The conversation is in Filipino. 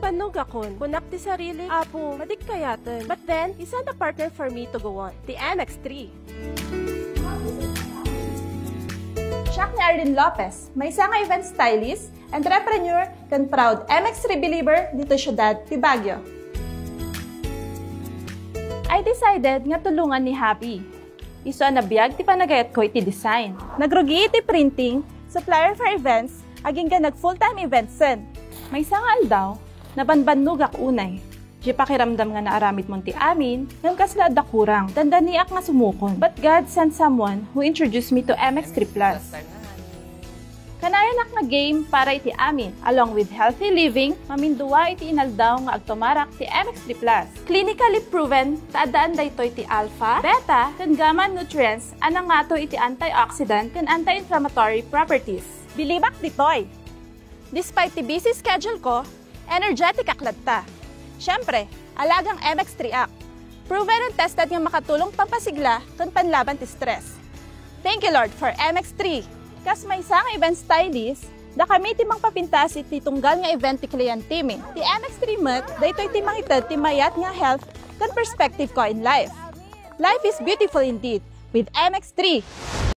Nabanbanog akon. Kunak ti sarili. Apo, madik kayatan. But then, isa na partner for me to go on. The MX3. Siya ni Arlene Lopez, may isang event stylist, entrepreneur, kan proud MX3 believer dito syudad ti Baguio. I decided nga tulungan ni Happy. Iso na biyag ti panagayat ko iti design. Nagrugi iti printing, supplier for events, aging ka nag full-time events sen. May isang aldaw, nabanbanog ak unay. Di pakiramdam nga naaramid mo ti amin, ngam kasla da kurang, dandaniak nga sumukon. But God sent someone who introduced me to MX3 Plus. Kanayanak nga game para iti amin, along with healthy living, maminduwa iti inaldaw nga agtumarak ti MX3 Plus. Clinically proven, taadaan dayto iti alpha, beta, kan gamma nutrients, anang nga to iti antioxidant, kan anti-inflammatory properties. Bilibak ditoy! Despite ti busy schedule ko, energetic aklad ta. Siyempre, alagang MX3 Act. Proven and tested nga makatulong pampasigla kung panlaban ti stress. Thank you Lord for MX3. Kas may isang event stylist, da kami ti mangpapintas iti tunggal nga event ti kliyente mi. Ti MX3 mat, daytoy ti mangited ti mayat nga health kan perspective ko in life. Life is beautiful indeed with MX3.